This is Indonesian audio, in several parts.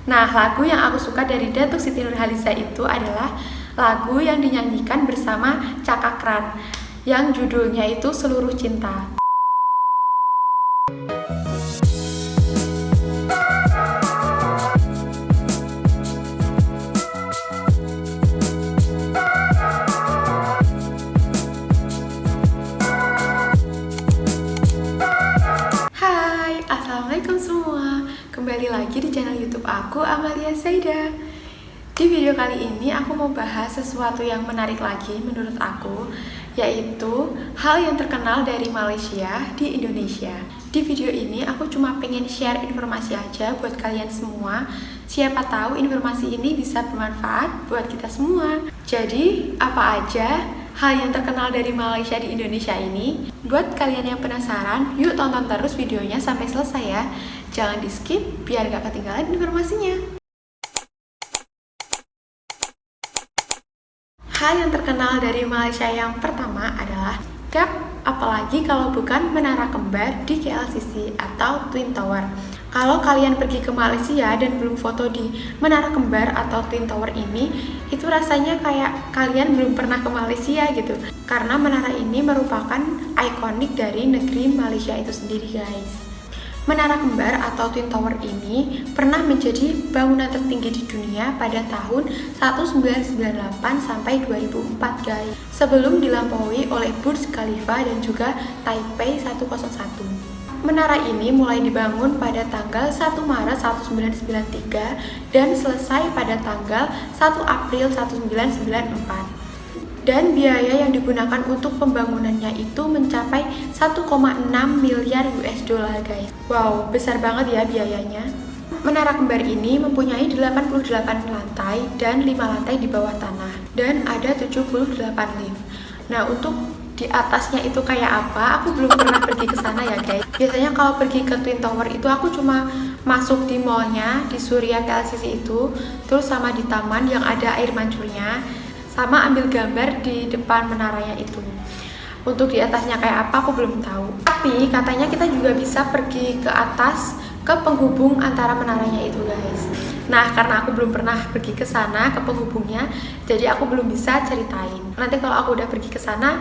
Nah, lagu yang aku suka dari Datuk Siti Nurhaliza itu adalah lagu yang dinyanyikan bersama Cakakran yang judulnya itu Seluruh Cinta. Hai, assalamualaikum semua. Kembali lagi di channel YouTube aku, Amalia Saida. Di video kali ini aku mau bahas sesuatu yang menarik lagi menurut aku, yaitu hal yang terkenal dari Malaysia di Indonesia. Di video ini aku cuma pengen share informasi aja buat kalian semua. Siapa tahu informasi ini bisa bermanfaat buat kita semua. Jadi, apa aja hal yang terkenal dari Malaysia di Indonesia ini? Buat kalian yang penasaran, yuk tonton terus videonya sampai selesai ya. Jangan di skip biar gak ketinggalan informasinya. Hal yang terkenal dari Malaysia yang pertama adalah Gap, apalagi kalau bukan menara kembar di KLCC atau Twin Tower. Kalau kalian pergi ke Malaysia dan belum foto di menara kembar atau Twin Tower ini, itu rasanya kayak kalian belum pernah ke Malaysia gitu. Karena menara ini merupakan ikonik dari negeri Malaysia itu sendiri, guys. Menara kembar atau Twin Tower ini pernah menjadi bangunan tertinggi di dunia pada tahun 1998 sampai 2004, guys. Sebelum dilampaui oleh Burj Khalifa dan juga Taipei 101. Menara ini mulai dibangun pada tanggal 1 Maret 1993 dan selesai pada tanggal 1 April 1994. Dan biaya yang digunakan untuk pembangunannya itu mencapai 1,6 miliar US dollar, guys. Wow, besar banget ya biayanya. Menara kembar ini mempunyai 88 lantai dan 5 lantai di bawah tanah. Dan ada 78 lift. Nah, untuk di atasnya itu kayak apa? Aku belum pernah pergi ke sana ya, guys. Biasanya kalau pergi ke Twin Tower itu aku cuma masuk di mallnya, di Surya KLCC itu, terus sama di taman yang ada air mancurnya, sama ambil gambar di depan menaranya itu. Untuk di atasnya kayak apa aku belum tahu. Tapi katanya kita juga bisa pergi ke atas ke penghubung antara menaranya itu, guys. Nah, karena aku belum pernah pergi ke sana ke penghubungnya, jadi aku belum bisa ceritain. Nanti kalau aku udah pergi ke sana,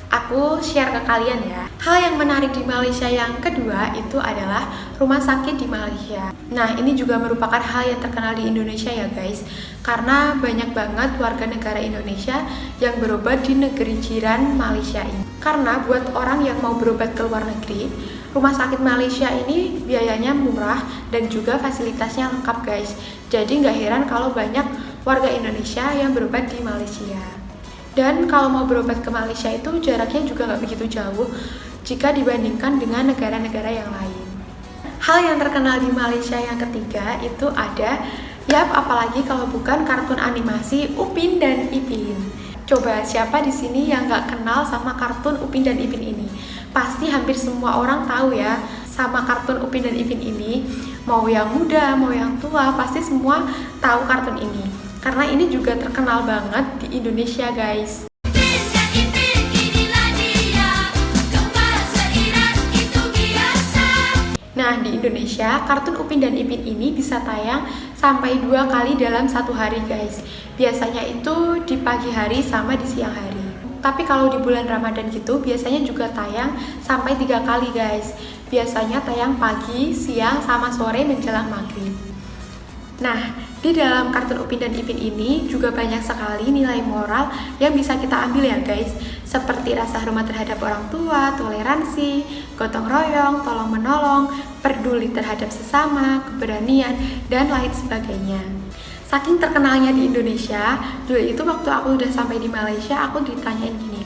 aku share ke kalian ya. Hal yang menarik di Malaysia yang kedua itu adalah rumah sakit di Malaysia. Nah, ini juga merupakan hal yang terkenal di Indonesia ya, guys. Karena banyak banget warga negara Indonesia yang berobat di negeri jiran Malaysia ini. Karena buat orang yang mau berobat ke luar negeri, rumah sakit Malaysia ini biayanya murah dan juga fasilitasnya lengkap, guys. Jadi nggak heran kalau banyak warga Indonesia yang berobat di Malaysia. Dan kalau mau berobat ke Malaysia itu jaraknya juga nggak begitu jauh jika dibandingkan dengan negara-negara yang lain. Hal yang terkenal di Malaysia yang ketiga itu ada, yap, apalagi kalau bukan kartun animasi Upin dan Ipin. Coba siapa di sini yang nggak kenal sama kartun Upin dan Ipin ini? Pasti hampir semua orang tahu ya sama kartun Upin dan Ipin ini. Mau yang muda, mau yang tua, pasti semua tahu kartun ini. Karena ini juga terkenal banget di Indonesia, guys. Nah, di Indonesia, kartun Upin dan Ipin ini bisa tayang sampai 2 kali dalam satu hari, guys. Biasanya itu di pagi hari sama di siang hari. Tapi kalau di bulan Ramadan gitu, biasanya juga tayang sampai 3 kali, guys. Biasanya tayang pagi, siang, sama sore menjelang maghrib. Nah, di dalam kartun Upin dan Ipin ini juga banyak sekali nilai moral yang bisa kita ambil ya, guys. Seperti rasa hormat terhadap orang tua, toleransi, gotong royong, tolong menolong, peduli terhadap sesama, keberanian, dan lain sebagainya. Saking terkenalnya di Indonesia, dulu itu waktu aku udah sampai di Malaysia, aku ditanyain gini,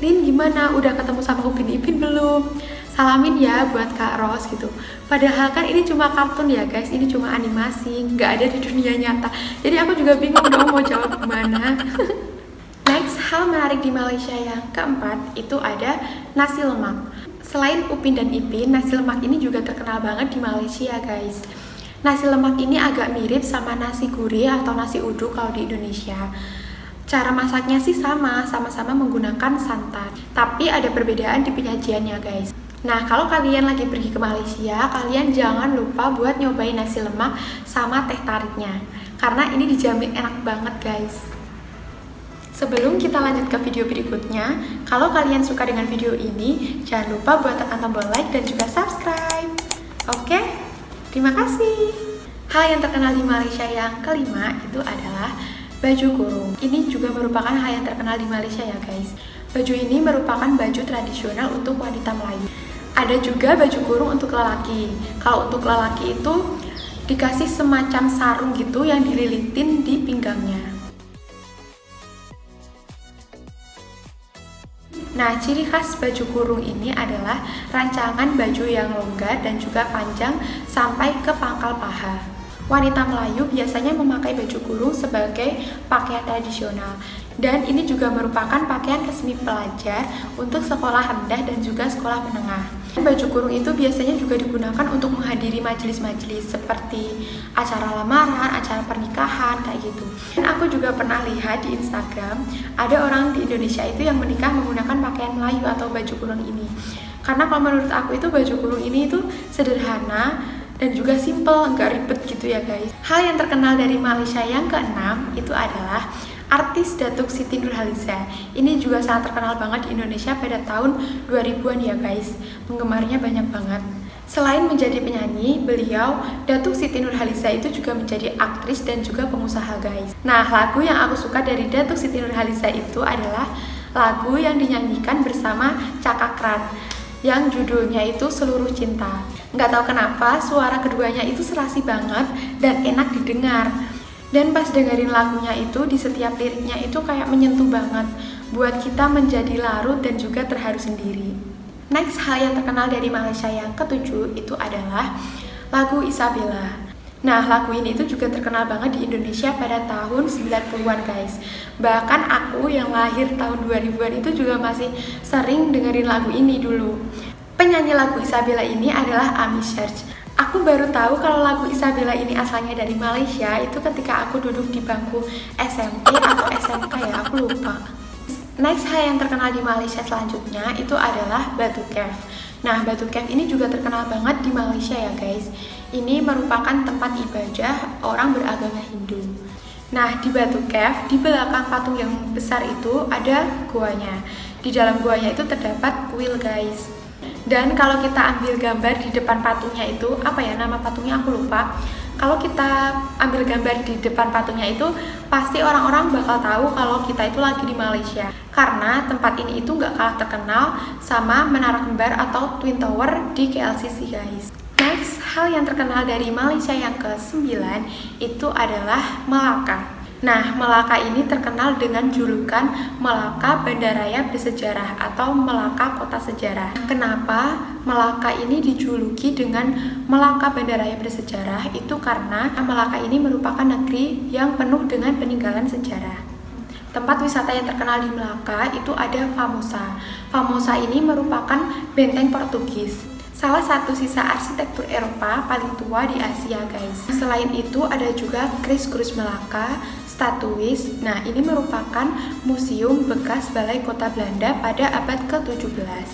"Lin, gimana? Udah ketemu sama Upin Ipin belum? Salamin ya buat Kak Ros," gitu. Padahal kan ini cuma kartun ya, guys, ini cuma animasi, nggak ada di dunia nyata. Jadi aku juga bingung dong mau jawab gimana. Next, hal menarik di Malaysia yang keempat itu ada nasi lemak. Selain Upin dan Ipin, nasi lemak ini juga terkenal banget di Malaysia, guys. Nasi lemak ini agak mirip sama nasi gurih atau nasi uduk kalau di Indonesia. Cara masaknya sih sama-sama menggunakan santan. Tapi ada perbedaan di penyajiannya, guys. Nah, kalau kalian lagi pergi ke Malaysia, kalian jangan lupa buat nyobain nasi lemak sama teh tariknya. Karena ini dijamin enak banget, guys. Sebelum kita lanjut ke video berikutnya, kalau kalian suka dengan video ini, jangan lupa buat tekan tombol like dan juga subscribe. Oke? Terima kasih. Hal yang terkenal di Malaysia yang kelima itu adalah baju kurung. Ini juga merupakan hal yang terkenal di Malaysia ya, guys. Baju ini merupakan baju tradisional untuk wanita Melayu. Ada juga baju kurung untuk lelaki. Kalau untuk lelaki itu dikasih semacam sarung gitu yang dililitin di pinggangnya. Nah, ciri khas baju kurung ini adalah rancangan baju yang longgar dan juga panjang sampai ke pangkal paha. Wanita Melayu biasanya memakai baju kurung sebagai pakaian tradisional, dan ini juga merupakan pakaian resmi pelajar untuk sekolah rendah dan juga sekolah menengah. Baju kurung itu biasanya juga digunakan untuk menghadiri majelis-majelis seperti acara lamaran, acara pernikahan, kayak gitu. Dan aku juga pernah lihat di Instagram, ada orang di Indonesia itu yang menikah menggunakan pakaian Melayu atau baju kurung ini. Karena kalau menurut aku itu baju kurung ini itu sederhana dan juga simple, nggak ribet gitu ya guys. Hal yang terkenal dari Malaysia yang keenam itu adalah artis Datuk Siti Nurhaliza. Ini juga sangat terkenal banget di Indonesia pada tahun 2000-an ya guys. Penggemarnya banyak banget. Selain menjadi penyanyi, beliau Datuk Siti Nurhaliza itu juga menjadi aktris dan juga pengusaha guys. Nah, lagu yang aku suka dari Datuk Siti Nurhaliza itu adalah lagu yang dinyanyikan bersama Cakakran, yang judulnya itu Seluruh Cinta. Nggak tahu kenapa suara keduanya itu serasi banget dan enak didengar. Dan pas dengerin lagunya itu, di setiap liriknya itu kayak menyentuh banget, buat kita menjadi larut dan juga terharu sendiri. Next, hal yang terkenal dari Malaysia yang ketujuh itu adalah lagu Isabella. Nah, lagu ini itu juga terkenal banget di Indonesia pada tahun 90-an guys. Bahkan aku yang lahir tahun 2000-an itu juga masih sering dengerin lagu ini dulu. Penyanyi lagu Isabella ini adalah Ami Serge. Aku baru tahu kalau lagu Isabella ini asalnya dari Malaysia itu ketika aku duduk di bangku SMP atau SMK ya, aku lupa. Next, hal yang terkenal di Malaysia selanjutnya itu adalah Batu Cave. Nah, Batu Cave ini juga terkenal banget di Malaysia ya guys. Ini merupakan tempat ibadah orang beragama Hindu. Nah, di Batu Cave, di belakang patung yang besar itu ada guanya. Di dalam guanya itu terdapat kuil guys. Dan kalau kita ambil gambar di depan patungnya itu, apa ya nama patungnya aku lupa. Kalau kita ambil gambar di depan patungnya itu, pasti orang-orang bakal tahu kalau kita itu lagi di Malaysia. Karena tempat ini itu nggak kalah terkenal sama Menara Kembar atau Twin Tower di KLCC guys. Next, hal yang terkenal dari Malaysia yang ke-9 itu adalah Melaka. Nah, Melaka ini terkenal dengan julukan Melaka Bandaraya Bersejarah atau Melaka Kota Sejarah. Kenapa Melaka ini dijuluki dengan Melaka Bandaraya Bersejarah? Itu karena Melaka ini merupakan negeri yang penuh dengan peninggalan sejarah. Tempat wisata yang terkenal di Melaka itu ada Famosa. Famosa ini merupakan benteng Portugis. Salah satu sisa arsitektur Eropa paling tua di Asia guys. Selain itu ada juga Kris Krus Melaka, Statuis. Nah, ini merupakan museum bekas balai kota Belanda pada abad ke-17.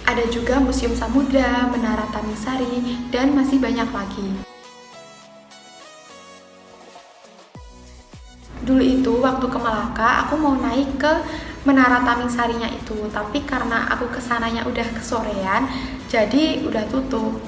Ada juga Museum Samudra, Menara Tamingsari, dan masih banyak lagi. Dulu itu waktu ke Melaka, aku mau naik ke Menara Tamingsarinya itu, tapi karena aku kesananya udah kesorean, jadi udah tutup.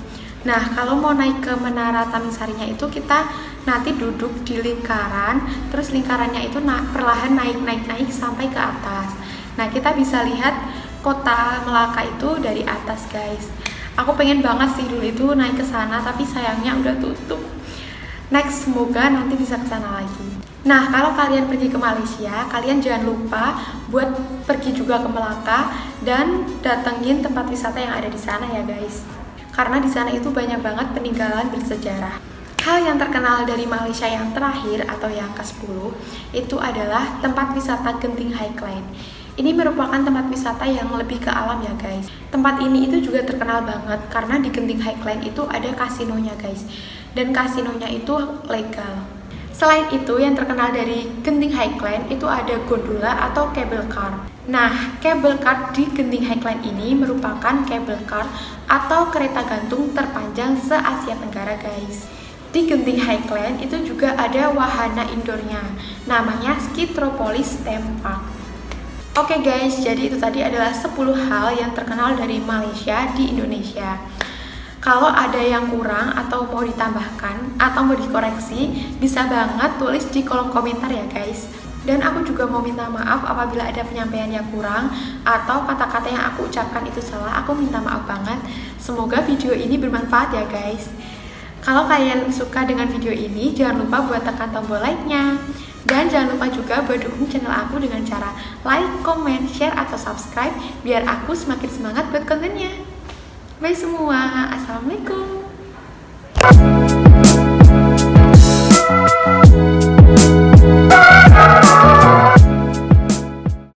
Nah, kalau mau naik ke Menara Tamingsarinya itu kita nanti duduk di lingkaran, terus lingkarannya itu perlahan naik sampai ke atas. Nah, kita bisa lihat kota Melaka itu dari atas guys. Aku pengen banget sih dulu itu naik ke sana, tapi sayangnya udah tutup. Next, semoga nanti bisa ke sana lagi. Nah, kalau kalian pergi ke Malaysia, kalian jangan lupa buat pergi juga ke Melaka dan datengin tempat wisata yang ada di sana ya guys. Karena di sana itu banyak banget peninggalan bersejarah. Hal yang terkenal dari Malaysia yang terakhir atau yang ke-10 itu adalah tempat wisata Genting Highline. Ini merupakan tempat wisata yang lebih ke alam ya guys. Tempat ini itu juga terkenal banget karena di Genting Highline itu ada kasinonya guys. Dan kasinonya itu legal. Selain itu, yang terkenal dari Genting Highline itu ada gondola atau cable car. Nah, kabel car di Genting Highland ini merupakan kabel car atau kereta gantung terpanjang se-Asia Tenggara, guys. Di Genting Highland itu juga ada wahana indoornya, namanya Skitropolis Theme Park. Oke guys, jadi itu tadi adalah 10 hal yang terkenal dari Malaysia di Indonesia. Kalau ada yang kurang atau mau ditambahkan atau mau dikoreksi, bisa banget tulis di kolom komentar ya guys. Dan aku juga mau minta maaf apabila ada penyampaian yang kurang atau kata-kata yang aku ucapkan itu salah, aku minta maaf banget. Semoga video ini bermanfaat ya guys. Kalau kalian suka dengan video ini, jangan lupa buat tekan tombol like-nya. Dan jangan lupa juga buat dukung channel aku dengan cara like, comment, share, atau subscribe biar aku semakin semangat buat kontennya. Bye semua, assalamualaikum.